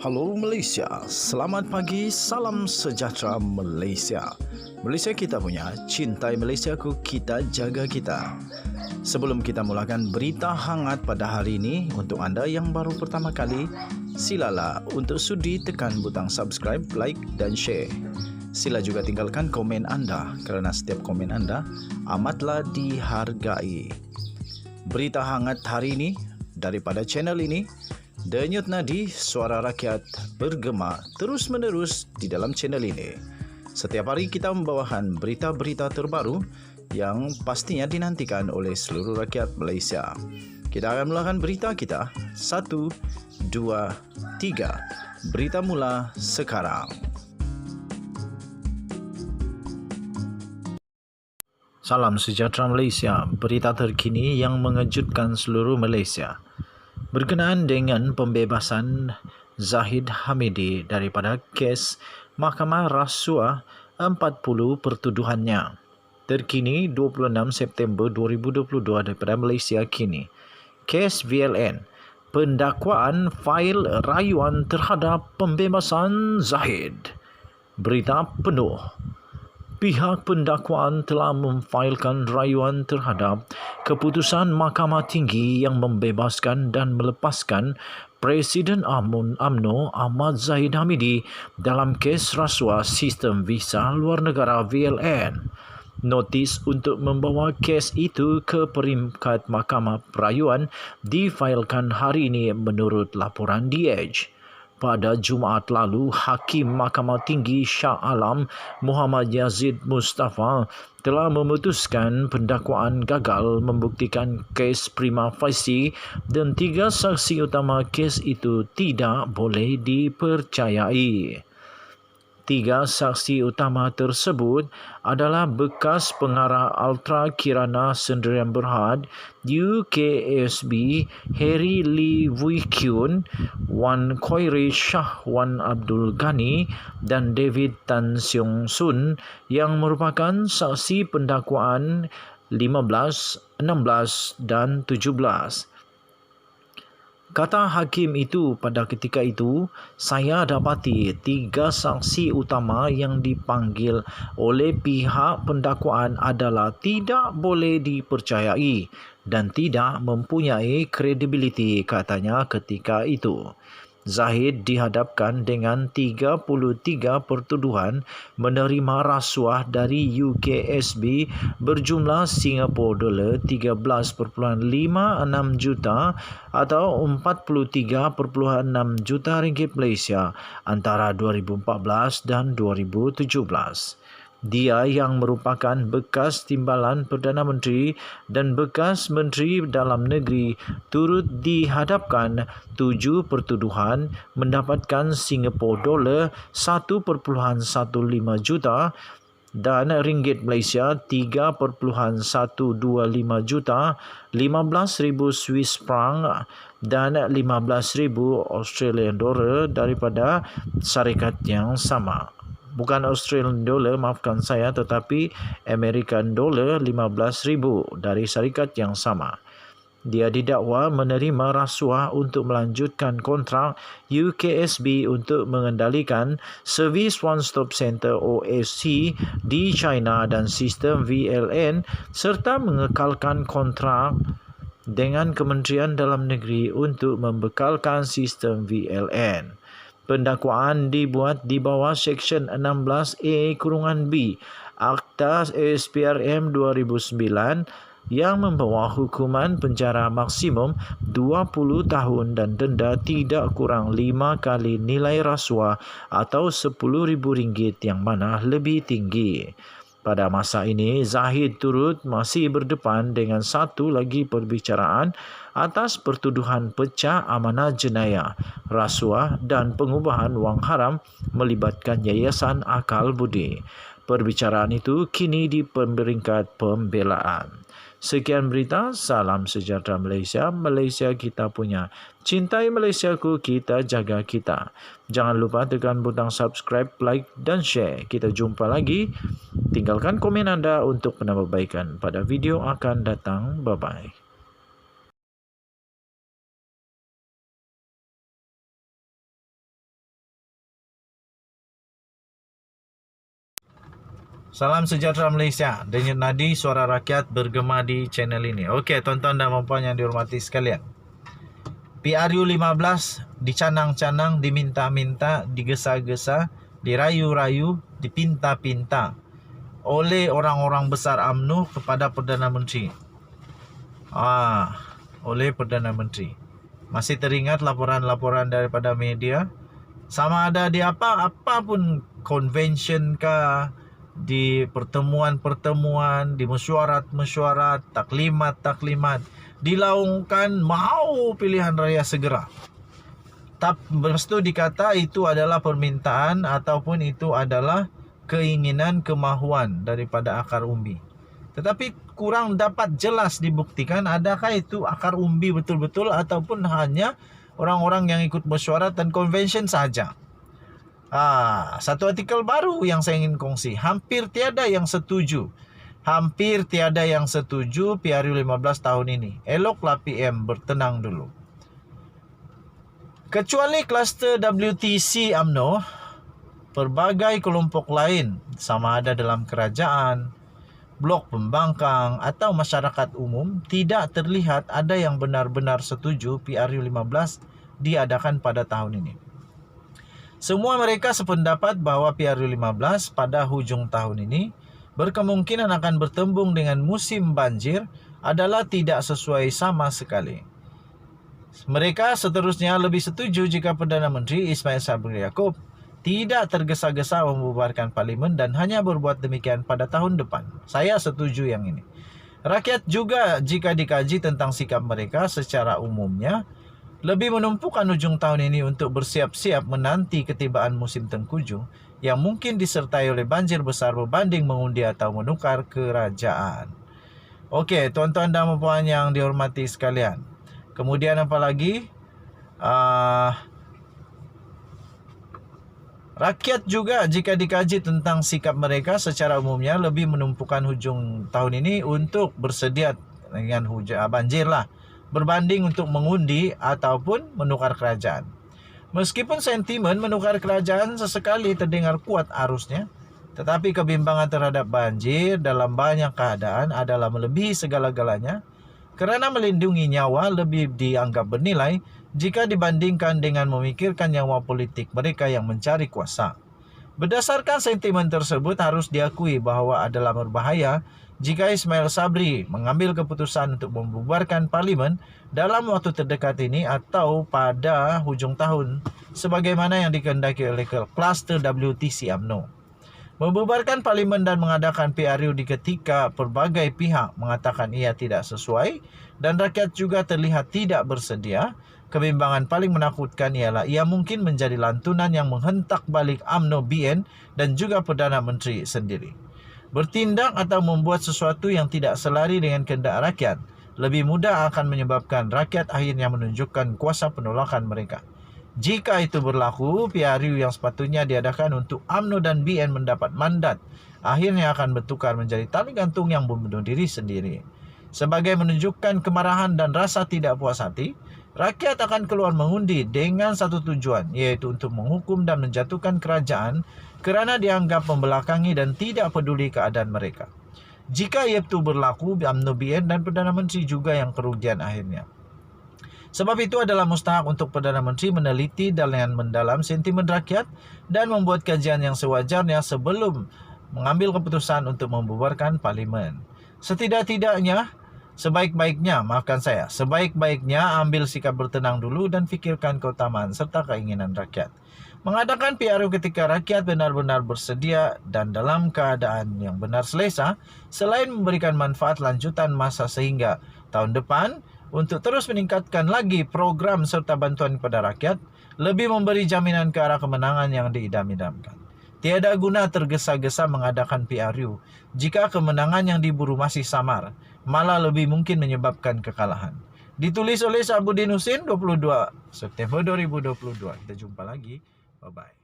Halo Malaysia, selamat pagi, salam sejahtera Malaysia. Malaysia kita punya, cintai Malaysiaku, kita jaga kita. Sebelum kita mulakan berita hangat pada hari ini, untuk anda yang baru pertama kali, silalah untuk sudi tekan butang subscribe, like dan share. Sila juga tinggalkan komen anda kerana setiap komen anda amatlah dihargai. Berita hangat hari ini daripada channel ini, Denyut nadi suara rakyat bergema terus-menerus di dalam channel ini. Setiap hari kita membawakan berita-berita terbaru yang pastinya dinantikan oleh seluruh rakyat Malaysia. Kita akan mulakan berita kita. 1, 2, 3. Berita mula sekarang. Salam sejahtera Malaysia. Berita terkini yang mengejutkan seluruh Malaysia berkenaan dengan pembebasan Zahid Hamidi daripada kes Mahkamah Rasuah 40 pertuduhannya. Terkini 26 September 2022 daripada Malaysia kini. Kes VLN, pendakwaan fail rayuan terhadap pembebasan Zahid. Berita penuh. Pihak pendakwaan telah memfailkan rayuan terhadap keputusan Mahkamah Tinggi yang membebaskan dan melepaskan Presiden UMNO Ahmad Zahid Hamidi dalam kes rasuah sistem visa luar negara VLN. Notis untuk membawa kes itu ke peringkat Mahkamah Rayuan difailkan hari ini menurut laporan The Edge. Pada Jumaat lalu, Hakim Mahkamah Tinggi Shah Alam Muhammad Yazid Mustafa telah memutuskan pendakwaan gagal membuktikan kes prima facie dan 3 saksi utama kes itu tidak boleh dipercayai. 3 saksi utama tersebut adalah bekas pengarah Ultra Kirana Sdn Bhd UKSB Harry Lee Wee Kyun, Wan Khairi Shah Wan Abdul Ghani dan David Tan Siong Sun yang merupakan saksi pendakwaan 15, 16 dan 17. Kata hakim itu, pada ketika itu, saya dapati 3 saksi utama yang dipanggil oleh pihak pendakwaan adalah tidak boleh dipercayai dan tidak mempunyai kredibiliti, katanya ketika itu. Zahid dihadapkan dengan 33 pertuduhan menerima rasuah dari UKSB berjumlah Singapura $13.56 juta atau 43.6 juta ringgit Malaysia antara 2014 dan 2017. Dia yang merupakan bekas timbalan Perdana Menteri dan bekas Menteri Dalam Negeri turut dihadapkan 7 pertuduhan mendapatkan Singapura $1.15 juta dan ringgit Malaysia 3.125 juta, 15,000 Swiss franc dan 15,000 Australian dollar daripada syarikat yang sama. Bukan Australian dollar, maafkan saya, tetapi American dollar 15,000 dari syarikat yang sama. Dia didakwa menerima rasuah untuk melanjutkan kontrak UKSB untuk mengendalikan Service One Stop Center OSC di China dan sistem VLN serta mengekalkan kontrak dengan Kementerian Dalam Negeri untuk membekalkan sistem VLN. Pendakwaan dibuat di bawah Seksyen 16A-B Akta SPRM 2009 yang membawa hukuman penjara maksimum 20 tahun dan denda tidak kurang 5 kali nilai rasuah atau RM10,000 yang mana lebih tinggi. Pada masa ini, Zahid turut masih berdepan dengan satu lagi perbicaraan atas pertuduhan pecah amanah jenayah, rasuah dan pengubahan wang haram melibatkan Yayasan Akal Budi. Perbicaraan itu kini di peringkat pembelaan. Sekian berita, salam sejahtera Malaysia. Malaysia kita punya. Cintai Malaysiaku, kita jaga kita. Jangan lupa tekan butang subscribe, like dan share. Kita jumpa lagi. Tinggalkan komen anda untuk penambahbaikan pada video akan datang. Bye-bye. Salam sejahtera Malaysia. Denyut nadi suara rakyat bergema di channel ini. Okey, tuan-tuan dan puan-puan yang dihormati sekalian. PRU 15 dicanang-canang, diminta-minta, digesa-gesa, dirayu-rayu, dipinta-pinta oleh orang-orang besar UMNO kepada Perdana Menteri. Oleh Perdana Menteri. Masih teringat laporan-laporan daripada media? Sama ada di apapun convention kah, di pertemuan-pertemuan, di mesyuarat-mesyuarat, taklimat-taklimat, dilaungkan mau pilihan raya segera. Lepas itu dikata itu adalah permintaan ataupun itu adalah keinginan, kemahuan daripada akar umbi. Tetapi kurang dapat jelas dibuktikan adakah itu akar umbi betul-betul ataupun hanya orang-orang yang ikut mesyuarat dan convention saja. Satu artikel baru yang saya ingin kongsi. Hampir tiada yang setuju. Hampir tiada yang setuju PRU 15 tahun ini. Eloklah PM bertenang dulu. Kecuali kluster WTC UMNO, pelbagai kelompok lain sama ada dalam kerajaan, blok pembangkang atau masyarakat umum tidak terlihat ada yang benar-benar setuju PRU 15 diadakan pada tahun ini. Semua mereka sependapat bahawa PRU 15 pada hujung tahun ini berkemungkinan akan bertembung dengan musim banjir adalah tidak sesuai sama sekali. Mereka seterusnya lebih setuju jika Perdana Menteri Ismail Sabri Yaakob tidak tergesa-gesa membubarkan parlimen dan hanya berbuat demikian pada tahun depan. Saya setuju yang ini. Rakyat juga jika dikaji tentang sikap mereka secara umumnya lebih menumpukan hujung tahun ini untuk bersiap-siap menanti ketibaan musim tengkujuh yang mungkin disertai oleh banjir besar berbanding mengundi atau menukar kerajaan. Okey, tuan-tuan dan puan yang dihormati sekalian. Kemudian apa lagi? Rakyat juga jika dikaji tentang sikap mereka secara umumnya lebih menumpukan hujung tahun ini untuk bersedia dengan banjir lah, berbanding untuk mengundi ataupun menukar kerajaan. Meskipun sentimen menukar kerajaan sesekali terdengar kuat arusnya, tetapi kebimbangan terhadap banjir dalam banyak keadaan adalah melebihi segala-galanya kerana melindungi nyawa lebih dianggap bernilai jika dibandingkan dengan memikirkan nyawa politik mereka yang mencari kuasa. Berdasarkan sentimen tersebut harus diakui bahawa adalah berbahaya jika Ismail Sabri mengambil keputusan untuk membubarkan parlimen dalam waktu terdekat ini atau pada hujung tahun sebagaimana yang dikehendaki oleh kluster WTC UMNO. Membubarkan parlimen dan mengadakan PRU di ketika pelbagai pihak mengatakan ia tidak sesuai dan rakyat juga terlihat tidak bersedia, kebimbangan paling menakutkan ialah ia mungkin menjadi lantunan yang menghentak balik UMNO BN dan juga Perdana Menteri sendiri. Bertindak atau membuat sesuatu yang tidak selari dengan kehendak rakyat lebih mudah akan menyebabkan rakyat akhirnya menunjukkan kuasa penolakan mereka. Jika itu berlaku, PRU yang sepatutnya diadakan untuk UMNO dan BN mendapat mandat akhirnya akan bertukar menjadi tali gantung yang membunuh diri sendiri. Sebagai menunjukkan kemarahan dan rasa tidak puas hati, rakyat akan keluar mengundi dengan satu tujuan, iaitu untuk menghukum dan menjatuhkan kerajaan kerana dianggap membelakangi dan tidak peduli keadaan mereka. Jika ia itu berlaku, UMNO BN dan Perdana Menteri juga yang kerugian akhirnya. Sebab itu adalah mustahak untuk Perdana Menteri meneliti dengan mendalam sentimen rakyat dan membuat kajian yang sewajarnya sebelum mengambil keputusan untuk membubarkan parlimen. Setidak-tidaknya, sebaik-baiknya ambil sikap bertenang dulu dan fikirkan keutamaan serta keinginan rakyat. Mengadakan PRU ketika rakyat benar-benar bersedia dan dalam keadaan yang benar selesa, selain memberikan manfaat lanjutan masa sehingga tahun depan untuk terus meningkatkan lagi program serta bantuan kepada rakyat, lebih memberi jaminan ke arah kemenangan yang diidam-idamkan. Tiada guna tergesa-gesa mengadakan PRU jika kemenangan yang diburu masih samar, malah lebih mungkin menyebabkan kekalahan. Ditulis oleh Sabuddin Husin 22 September 2022. Kita jumpa lagi. Bye-bye.